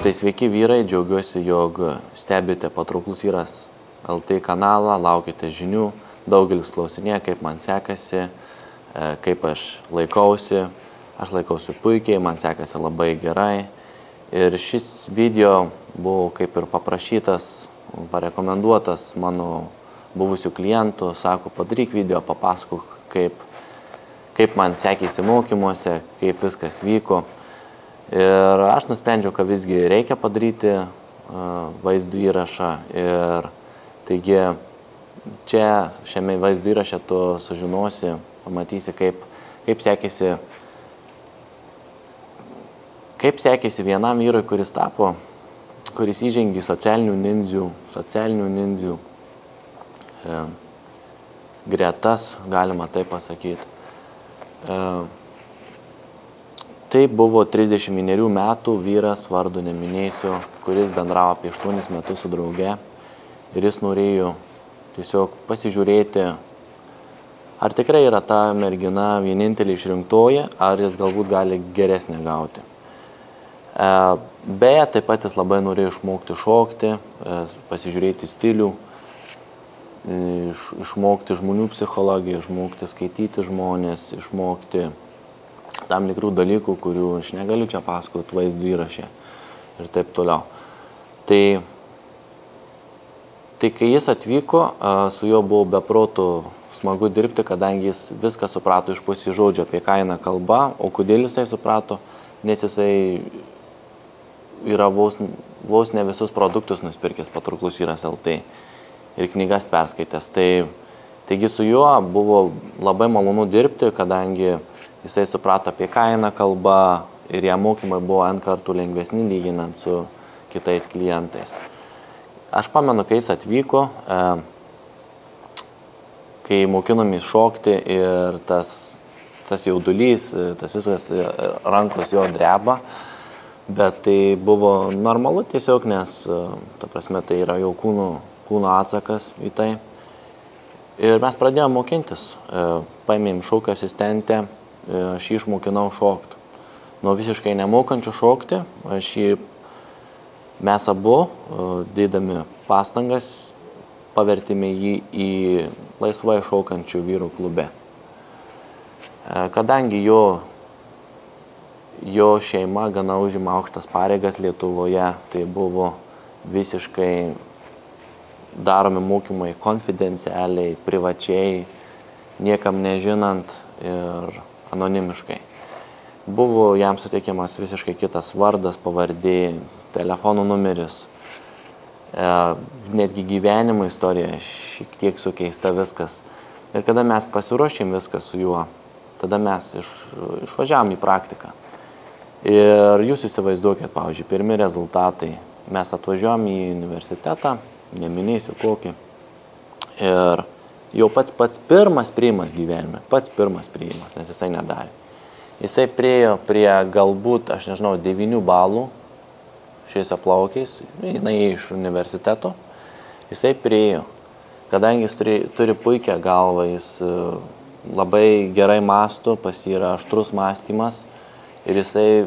Tai sveiki vyrai, džiaugiuosi, jog stebite Patrauklus vyras LT kanalą, laukite žinių, daugelis klausinėja, kaip man sekasi, kaip aš laikausi. Aš laikausi puikiai, man sekasi labai gerai. Ir šis video buvo kaip ir paprašytas, parekomenduotas mano buvusių klientų, sako, padaryk video, papasakok, kaip man sekėsi mokymuose, kaip viskas vyko. Ir aš nusprendžiau, kad visgi reikia padaryti vaizdų įrašą. Ir taigi čia šiame vaizdų įraše tu sužinosi, pamatysi, kaip sekėsi vienam vyrui, kuris įžengė socialinių nindzių gretas, galima taip pasakyti. Tai buvo 31 metų vyras, vardu neminėsiu, kuris bendravo apie 8 metus su drauge ir jis norėjo tiesiog pasižiūrėti, ar tikrai yra ta mergina vienintelė išrinktoji, ar jis galbūt gali geresnę gauti. Beje, taip pat jis labai norėjo išmokti šokti, pasižiūrėti stilių, išmokti žmonių psichologiją, išmokti skaityti žmonės, išmokti tam tikrų dalykų, kurių aš negaliu čia pasakoti vaizdų įraše ir taip toliau. Tai kai jis atvyko, su juo buvo beprotų smagu dirbti, kadangi jis viską suprato iš pusės žodžio, apie ką eina kalba, o kodėl jisai suprato, nes jisai yra vos ne visus produktus nusipirkęs Patrauklus vyras LT ir knygas perskaitęs. Taigi su juo buvo labai malonu dirbti, kadangi jisai suprato, apie ką eina kalba ir jam mokymai buvo N kartų lengvesni lyginant su kitais klientais. Aš pamenu, kai jis atvyko, kai mokinomės šokti ir tas jaudulys, tas visas rankos jo dreba, bet tai buvo normalu tiesiog, nes, ta prasme, tai yra jau kūno atsakas į tai. Ir mes pradėjome mokintis, paėmėm šokio asistentę, aš jį išmokinau šokti. Nuo visiškai nemokančių šokti, mes abu, dėdami pastangas, pavertėme jį į laisvai šokančių vyrų klube. Kadangi jo šeima gana užima aukštas pareigas Lietuvoje, tai buvo visiškai daromi mokymai konfidencialiai, privačiai, niekam nežinant ir anonimiškai. Buvo jam suteikiamas visiškai kitas vardas, pavardė, telefonų numeris. Netgi gyvenimo istorija šiek tiek sukeista viskas. Ir kada mes pasiruošėm viską su juo, tada mes išvažiavom į praktiką. Ir jūs įsivaizduokit, pavyzdžiui, pirmi rezultatai. Mes atvažiuom į universitetą, neminėsiu kokį. Ir jau pats pirmas priėjimas gyvenime, nes jisai nedarė. Jisai priejo prie galbūt, aš nežinau, 9 balų šiais aplaukiais, jinai iš universiteto. Jisai priejo, kadangi jis turi puikią galvą, jis labai gerai mąsto, pas jį yra aštrus mąstymas ir jisai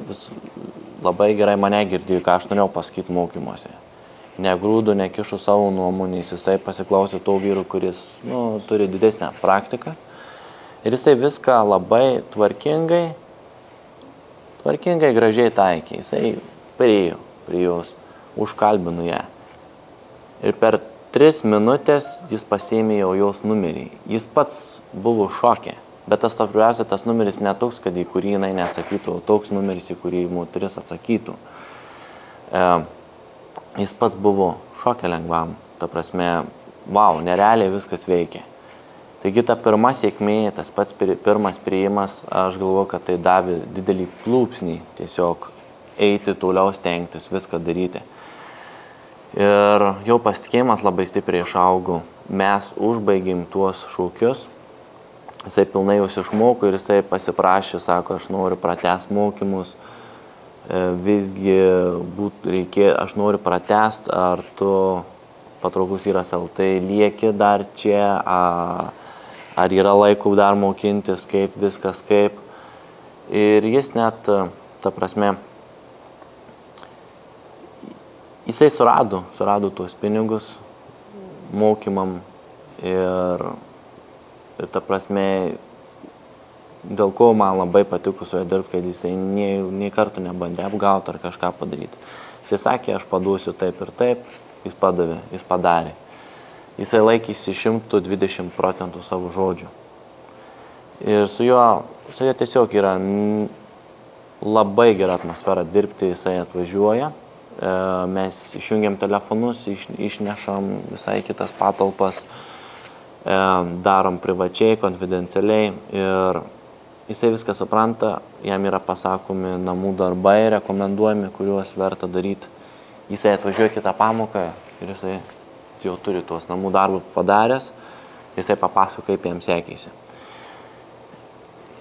labai gerai mane girdėjo, ką aš norėjau pasakyti mokymuose. Negrūdų, nekišų savo nuomonės, jisai pasiklausė to vyrų, kuris turi didesnę praktiką. Ir jisai viską labai tvarkingai, gražiai taikė. Jisai priėjo prie jos, užkalbino ją. Ir per 3 minutės jis pasiėmė jau jos numerį. Jis pats buvo šokė, bet tas numeris ne toks, kad į kurį jinai neatsakytų, o toks numeris, į kurį moteris atsakytų. Jis pats buvo šokė lengvam, ta prasme, nerealiai viskas veikia. Taigi ta pirma sėkmė, tas pats pirmas priėjimas, aš galvoju, kad tai davė didelį plūpsnį, tiesiog eiti toliau, stengtis, viską daryti. Ir jau pasitikėjimas labai stipriai išaugo. Mes užbaigėm tuos šūkius, jisai pilnai jūs išmoko ir jisai pasiprašė, sako, aš noriu pratęsti mokymus. Visgi aš noriu pratęsti, ar tu Patrauklus vyras LT lieki dar čia, ar yra laiko dar mokintis, kaip viskas kaip. Ir jis net, ta prasme, Jisai surado tuos pinigus mokymam ir ta prasme, dėl ko man labai patiko su juo dirbti, kad jisai nei kartų nebandė apgauti ar kažką padaryti. Jisai sakė, aš paduosiu taip ir taip, jis padavė, jis padarė. Jisai laikėsi 120% savo žodžių. Ir su juo tiesiog yra labai gera atmosfera dirbti, jisai atvažiuoja, mes išjungiam telefonus, išnešam visai kitas patalpas, darom privačiai, konfidencialiai ir jisai viską supranta, jam yra pasakomi namų darbai, rekomenduojami, kuriuos verta daryti. Jisai atvažiuoja kitą pamoką ir jisai jau turi tuos namų darbus padaręs, jisai papasako, kaip jam sekėsi.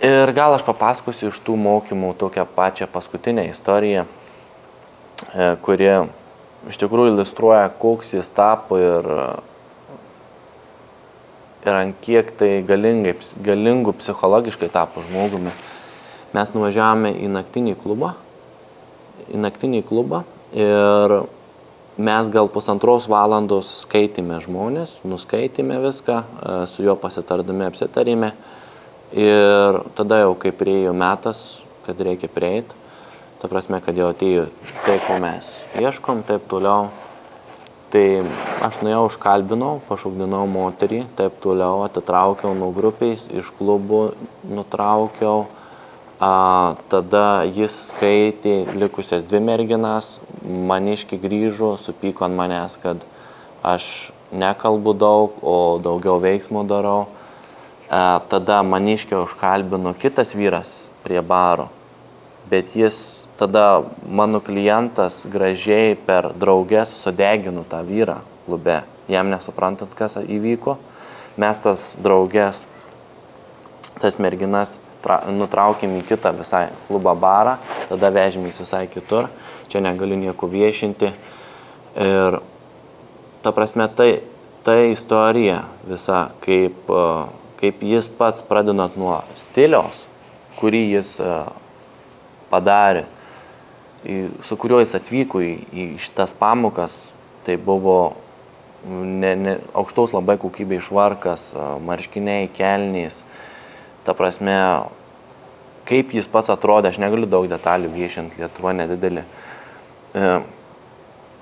Ir gal aš papasakosiu iš tų mokymų tokią pačią paskutinę istoriją, kuri iš tikrųjų iliustruoja, koks jis tapo ir ant kiek tai galingų psichologiškai tapo žmogumi. Mes nuvažiavome į naktinį klubą ir mes gal 1,5 valandos skaitėme žmonės, nuskaitėme viską, su juo pasitardami apsitarėme ir tada jau kaip priėjo metas, kad reikia prieiti, ta prasme, kad jau atėjo tai, ko mes ieškom, taip toliau. Tai aš nuėjau, užkalbinau, pašaukdinau moterį, taip toliau, atitraukiau nuo grupės, iš klubų nutraukiau. Tada jis skaitė likusias 2 merginas, maniški grįžo, supyko ant manęs, kad aš nekalbu daug, o daugiau veiksmų darau. Tada maniškio užkalbino kitas vyras prie baro, bet jis tada mano klientas gražiai per drauges sudegino tą vyrą klube, jam nesuprantant, kas įvyko. Mes tas drauges, tas merginas nutraukėm į kitą visai klubą barą, tada vežėmės visai kitur, čia negaliu nieko viešinti. Ir ta prasme, tai istorija visa, kaip jis pats pradedant nuo stiliaus, kurį jis padarė, su kuriuo jis atvyko į šitas pamokas, tai buvo aukštos labai kokybės švarkas, marškiniai, kelnys. Ta prasme, kaip jis pats atrodė, aš negaliu daug detalių viešinti, Lietuva nedidelė.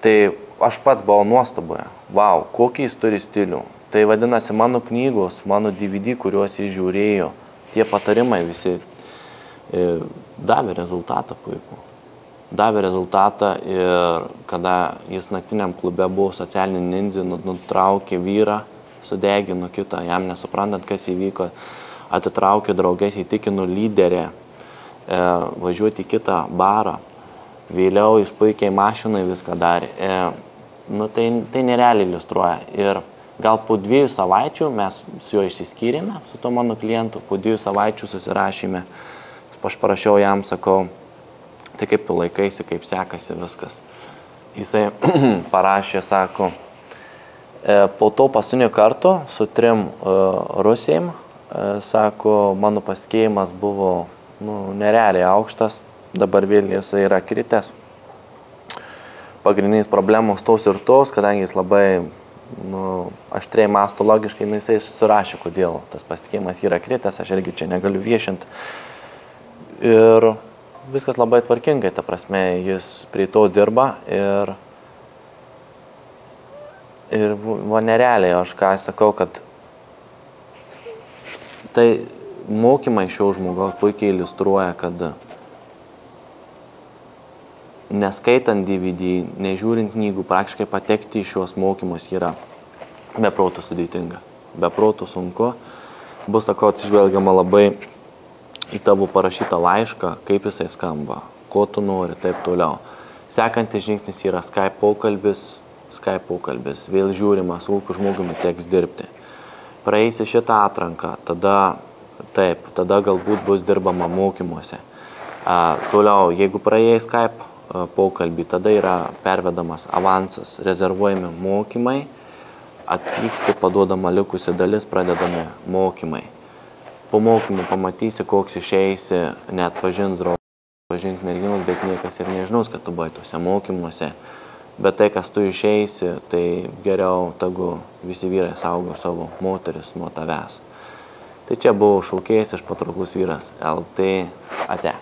Tai aš pats buvau nuostaboje. Vau, kokį jis turi stilių. Tai vadinasi, mano knygos, mano DVD, kuriuos jis žiūrėjo, tie patarimai visi davė rezultatą puikų. Davė rezultatą ir kada jis naktiniam klube buvo socialinį nindzį, nutraukė vyrą, sudegino kitą, jam nesuprantant, kas įvyko, atitraukė draugės, įtikino lyderę važiuoti į kitą barą. Vėliau jis puikiai mašinai viską darė. Tai nerealiai iliustruoja. Ir gal po 2 savaičių mes su juo išsiskyrėme, su to mano klientu, po 2 savaičių susirašėme. Aš parašiau jam, sakau, tai kaip tu laikaisi, kaip sekasi viskas. Jisai parašė, sako, po to paskutinio karto su 3 rusėjim, sako, mano pasitikėjimas buvo nerealiai aukštas, dabar vėl jisai yra kritęs. Pagrindinis problemos tos ir tos, kadangi jis labai aštriai mąsto logiškai, jisai surašė, kodėl tas pasitikėjimas yra kritęs, aš irgi čia negaliu viešinti. Ir viskas labai tvarkingai, ta prasme, jis prie to dirba ir nerealiai, aš ką sakau, kad tai mokymai šio žmogaus puikiai iliustruoja, kad neskaitant DVD, nežiūrint knygų, praktiškai patekti į šios mokymus yra beprotų sudėtinga, beprotų sunku. Bus, sakau, atsižvelgiama labai į tavo parašytą laišką, kaip jisai skamba, ko tu nori, taip toliau. Sekantis žingsnis yra Skype pokalbis, vėl žiūrimas, kokiu žmogumi teks dirbti. Praeisi šitą atranką, tada galbūt bus dirbama mokymuose. Toliau, jeigu praėjai Skype pokalbį, tada yra pervedamas avansas, rezervuojami mokymai, atvyksti, paduodama likusi dalis, pradedami mokymai. Po mokymų pamatysi, koks išeisi, net pažins draugus, pažins merginus, bet niekas ir nežinos, kad tu buvai tuose mokymuose. Bet tai, kas tu išeisi, tai geriau tegu visi vyrai saugo savo moteris nuo tavęs. Tai čia buvo šaukėjas iš Patrauklus vyras LT ate.